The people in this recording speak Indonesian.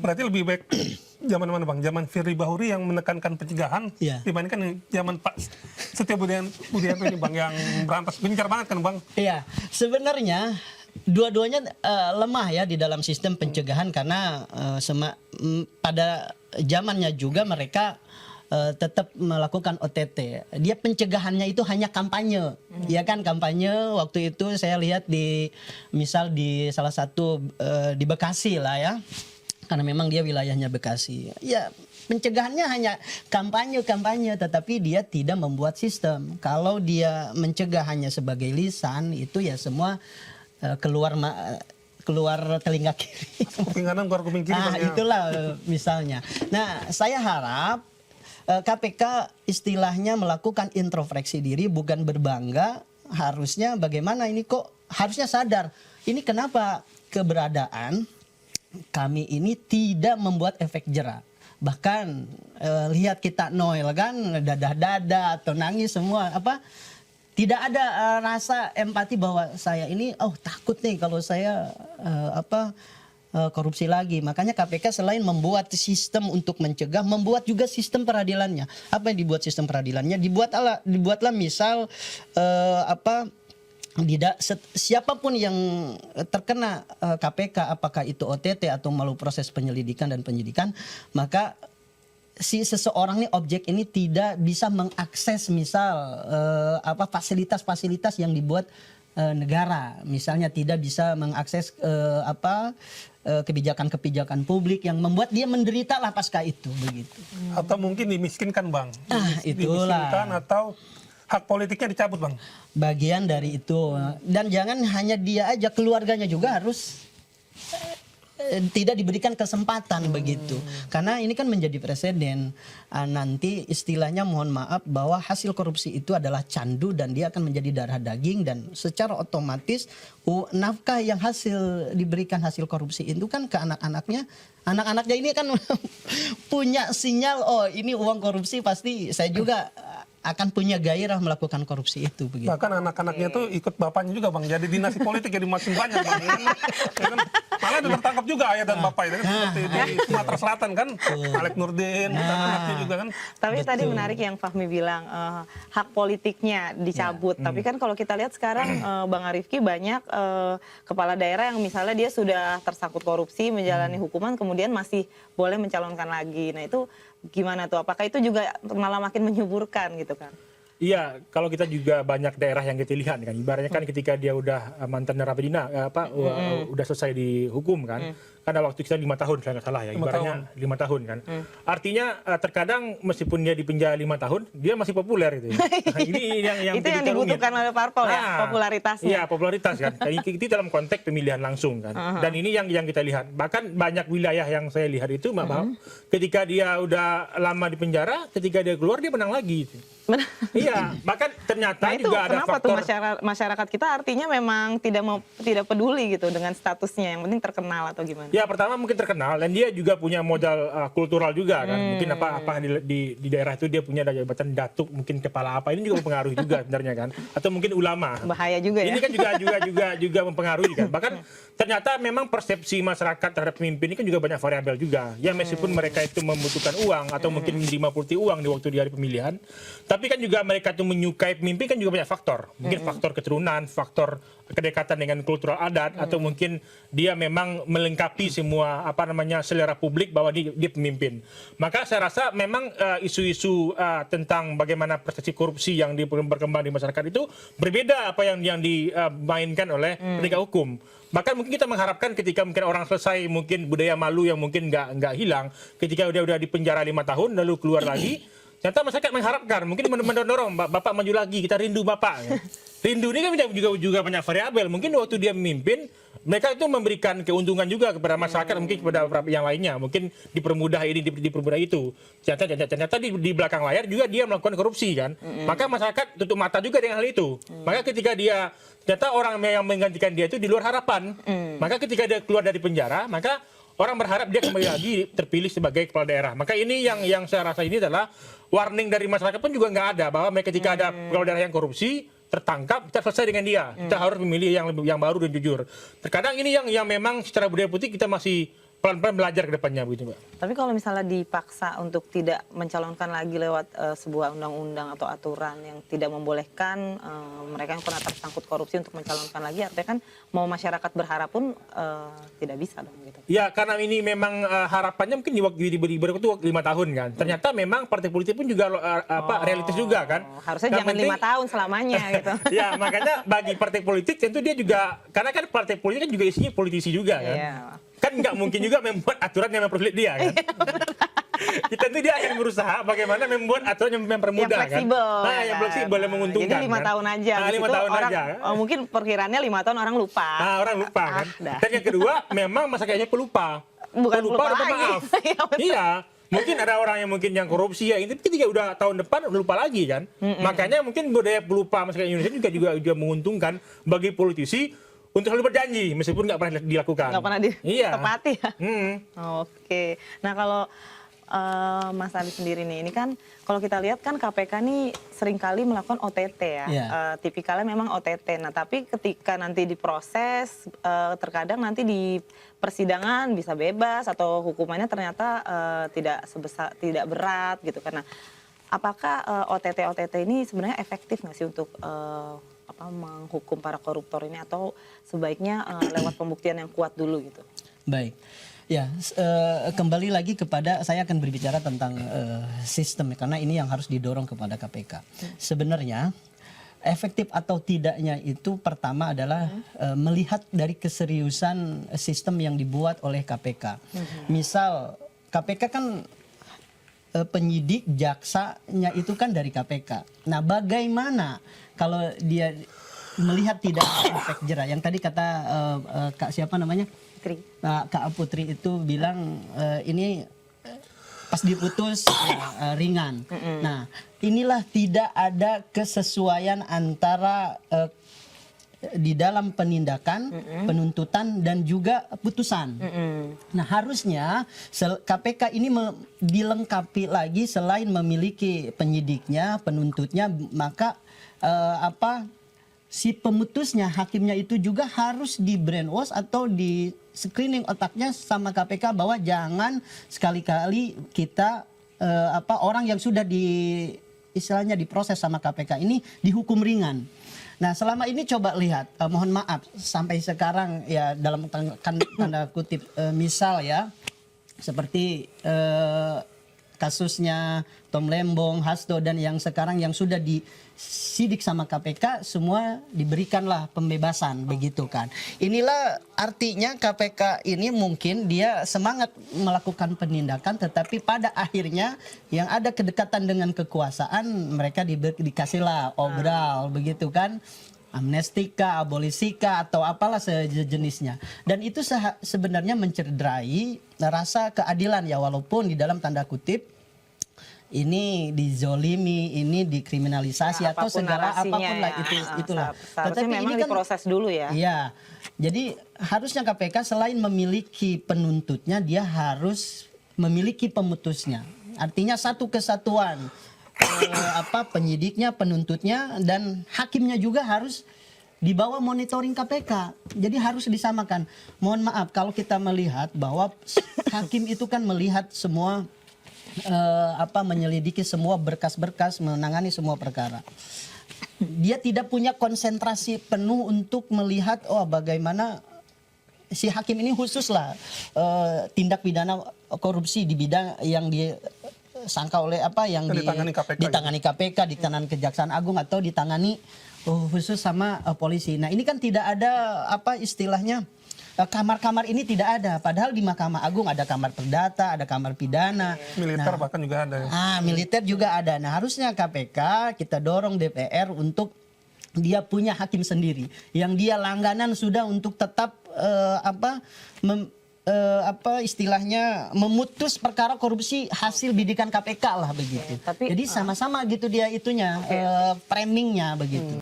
Berarti lebih baik zaman mana Bang? Zaman Firly Bahuri yang menekankan pencegahan dibandingkan zaman Pak Setia Budianto ini Bang yang berantas gencar banget kan Bang? Iya, sebenarnya dua-duanya lemah ya di dalam sistem pencegahan karena pada zamannya juga mereka tetap melakukan OTT. Dia pencegahannya itu hanya kampanye, ya kan, kampanye. Waktu itu saya lihat misal di salah satu di Bekasi lah ya, karena memang dia wilayahnya Bekasi. Ya pencegahannya hanya kampanye, tetapi dia tidak membuat sistem. Kalau dia mencegah hanya sebagai lisan, itu ya semua keluar telinga kiri. Kuping kanan keluar kuping kiri. Itulah misalnya. Nah, saya harap KPK istilahnya melakukan introspeksi diri, bukan berbangga. Harusnya bagaimana ini kok harusnya sadar. Ini kenapa keberadaan kami ini tidak membuat efek jera. Bahkan lihat kita Noel kan dadah-dadah atau nangis semua tidak ada rasa empati bahwa saya ini takut nih kalau saya korupsi lagi. Makanya KPK selain membuat sistem untuk mencegah, membuat juga sistem peradilannya. Apa yang dibuat sistem peradilannya? Dibuatlah misal siapapun yang terkena KPK, apakah itu OTT atau melalui proses penyelidikan dan penyidikan, maka si seseorang nih, objek ini tidak bisa mengakses misal fasilitas-fasilitas yang dibuat negara, misalnya tidak bisa mengakses kebijakan-kebijakan publik yang membuat dia menderita lah pasca itu, begitu. Atau mungkin dimiskinkan Bang. Itulah. Dimiskinkan atau hak politiknya dicabut Bang. Bagian dari itu. Dan jangan hanya dia aja, keluarganya juga harus tidak diberikan kesempatan begitu. Karena ini kan menjadi presiden. Nanti istilahnya mohon maaf bahwa hasil korupsi itu adalah candu dan dia akan menjadi darah daging, dan secara otomatis nafkah yang diberikan hasil korupsi itu kan ke anak-anaknya. Anak-anaknya ini kan punya sinyal, ini uang korupsi, pasti saya juga akan punya gairah melakukan korupsi itu begitu. Bahkan anak-anaknya tuh ikut bapaknya juga Bang, jadi dinasti politik jadi makin banyak Bang. Malah udah tertangkap juga ayah dan bapak itu kan, seperti di Sumatera Selatan kan, Alek Nurdin, anaknya juga kan. Tapi tadi menarik yang Fahmi bilang hak politiknya dicabut. Tapi kan kalau kita lihat sekarang Bang Arifki banyak kepala daerah yang misalnya dia sudah tersangkut korupsi, menjalani hukuman, kemudian masih boleh mencalonkan lagi. Nah itu gimana tuh? Apakah itu juga malah makin menyuburkan gitu kan? Iya, kalau kita juga banyak daerah yang kita lihat kan, ibaratnya kan ketika dia udah mantan narapidana, udah selesai dihukum kan, ada waktu kita 5 tahun kalau nggak salah ya, ibaratnya 5 tahun kan. Artinya terkadang meskipun dia di penjara 5 tahun, dia masih populer gitu. Nah, ini yang itu yang dibutuhkan oleh parpol ya, popularitasnya. Iya, popularitas kan. Itu dalam konteks pemilihan langsung kan. Dan ini yang kita lihat. Bahkan banyak wilayah yang saya lihat itu, Mbak, ketika dia udah lama di penjara, ketika dia keluar dia menang lagi. Iya, bahkan ternyata itu juga ada faktor. Kenapa tuh masyarakat kita artinya memang tidak peduli gitu dengan statusnya, yang penting terkenal atau gimana? Ya pertama mungkin terkenal, dan dia juga punya modal kultural juga kan. Mungkin apa di daerah itu dia punya jabatan datuk, mungkin kepala apa, ini juga mempengaruhi juga sebenarnya kan. Atau mungkin ulama. Bahaya juga ya. Ini kan juga mempengaruhi kan. Bahkan ternyata memang persepsi masyarakat terhadap pemimpin ini kan juga banyak variabel juga. Ya meskipun mereka itu membutuhkan uang atau mungkin menerima putih uang di waktu di hari pemilihan, tapi kan juga mereka itu menyukai pemimpin kan juga banyak faktor. Mungkin faktor keturunan, faktor kedekatan dengan kultural adat, atau mungkin dia memang melengkapi semua selera publik bahwa dia pemimpin. Maka saya rasa memang isu-isu tentang bagaimana persepsi korupsi yang berkembang di masyarakat itu berbeda apa yang dimainkan oleh penegak hukum. Bahkan mungkin kita mengharapkan ketika mungkin orang selesai mungkin budaya malu yang mungkin nggak hilang, ketika udah di penjara 5 tahun lalu keluar lagi, ternyata masyarakat mengharapkan, mungkin mendorong Bapak maju lagi, kita rindu Bapak. Rindu ini kan juga banyak variabel. Mungkin waktu dia memimpin, mereka itu memberikan keuntungan juga kepada masyarakat, mungkin kepada yang lainnya, mungkin dipermudah ini, dipermudah itu. Ternyata di belakang layar juga dia melakukan korupsi kan. Maka masyarakat tutup mata juga dengan hal itu. Maka ketika dia ternyata orang yang menggantikan dia itu di luar harapan. Maka ketika dia keluar dari penjara, maka orang berharap dia kembali lagi terpilih sebagai kepala daerah. Maka ini yang saya rasa ini adalah warning dari masyarakat pun juga nggak ada, bahwa ketika ada kepala daerah yang korupsi tertangkap, kita selesai dengan dia. Kita harus memilih yang baru dan jujur. Terkadang ini yang memang secara budaya putih kita masih pelan-pelan belajar ke depannya begitu, Mbak. Tapi kalau misalnya dipaksa untuk tidak mencalonkan lagi lewat sebuah undang-undang atau aturan yang tidak membolehkan mereka yang pernah tersangkut korupsi untuk mencalonkan lagi, artinya kan mau masyarakat berharap pun tidak bisa dong gitu. Ya karena ini memang harapannya mungkin di waktu diberi itu 5 tahun kan. Ternyata memang partai politik pun juga realitas juga kan. Harusnya jangan 5 tahun selamanya gitu. Ya makanya bagi partai politik tentu dia juga, karena kan partai politik kan juga isinya politisi juga kan. Iya. Kan nggak mungkin juga membuat aturan yang mempersulit dia kan. Kita tuh dia akan berusaha bagaimana membuat aturan yang mempermudah Yang fleksibel, kan. Nah, yang fleksibel yang menguntungkan. Jadi 5 kan? tahun aja. Nah, Habis 5 itu tahun orang, aja. mungkin perkiraannya 5 tahun orang lupa. Nah, orang lupa kan. Dah. Dan yang kedua, memang masa kayaknya pelupa. Bukan pelupa pelupa udah lagi. maaf. Iya, betul. Iya. Mungkin ada orang yang mungkin yang korupsi ya, ini ketika udah tahun depan lupa lagi kan. Makanya mungkin budaya pelupa masyarakat Indonesia juga menguntungkan bagi politisi untuk selalu berjanji meskipun nggak pernah dilakukan. Nggak pernah ditepati ya. Oke. Nah kalau Mas Ali sendiri nih, ini kan kalau kita lihat kan KPK nih seringkali melakukan OTT ya. Iya. Tipikalnya memang OTT. Nah tapi ketika nanti diproses, terkadang nanti di persidangan bisa bebas atau hukumannya ternyata tidak berat gitu. Karena apakah OTT ini sebenarnya efektif nggak sih untuk menghukum para koruptor ini, atau sebaiknya lewat pembuktian yang kuat dulu gitu? Baik. Ya, kembali lagi kepada, saya akan berbicara tentang sistem, karena ini yang harus didorong kepada KPK. Sebenarnya efektif atau tidaknya itu pertama adalah melihat dari keseriusan sistem yang dibuat oleh KPK. Misal KPK kan penyidik, jaksanya itu kan dari KPK. Nah, bagaimana kalau dia melihat tidak ada efek jera? Yang tadi kata Kak siapa namanya? Putri. Kak Putri itu bilang ini pas diputus ringan. Nah, inilah tidak ada kesesuaian antara di dalam penindakan, penuntutan dan juga putusan. Nah, harusnya KPK ini dilengkapi lagi, selain memiliki penyidiknya, penuntutnya, maka si pemutusnya, hakimnya itu juga harus di brainwash atau di screening otaknya sama KPK bahwa jangan sekali-kali kita orang yang sudah istilahnya diproses sama KPK ini dihukum ringan. Nah, selama ini coba lihat, mohon maaf sampai sekarang ya dalam tanda kutip misal ya seperti kasusnya Tom Lembong, Hasto, dan yang sekarang yang sudah disidik sama KPK semua diberikanlah pembebasan, begitu kan. Inilah artinya KPK ini mungkin dia semangat melakukan penindakan, tetapi pada akhirnya yang ada kedekatan dengan kekuasaan mereka dikasihlah obral, begitu kan. Amnestika, abolisika, atau apalah sejenisnya. Dan itu sebenarnya mencederai rasa keadilan ya, walaupun di dalam tanda kutip ini dizolimi, ini dikriminalisasi, atau segala apapun lah itulah. Tetapi memang ini kan diproses dulu ya. Iya. Jadi harusnya KPK selain memiliki penuntutnya, dia harus memiliki pemutusnya. Artinya satu kesatuan. Penyidiknya, penuntutnya, dan hakimnya juga harus di bawah monitoring KPK. Jadi harus disamakan. Mohon maaf kalau kita melihat bahwa hakim itu kan melihat semua menyelidiki semua berkas-berkas, menangani semua perkara. Dia tidak punya konsentrasi penuh untuk melihat bagaimana si hakim ini khususlah tindak pidana korupsi di bidang yang disangka oleh yang ditangani KPK, ditangani Kejaksaan Agung, atau ditangani khusus sama polisi. Nah, ini kan tidak ada istilahnya kamar-kamar ini tidak ada. Padahal di Mahkamah Agung ada kamar perdata, ada kamar pidana. Militer bahkan juga ada. Militer juga ada. Nah, harusnya KPK kita dorong DPR untuk dia punya hakim sendiri yang dia langganan sudah untuk tetap istilahnya memutus perkara korupsi hasil bidikan KPK lah begitu. Jadi sama-sama gitu dia itunya framingnya begitu.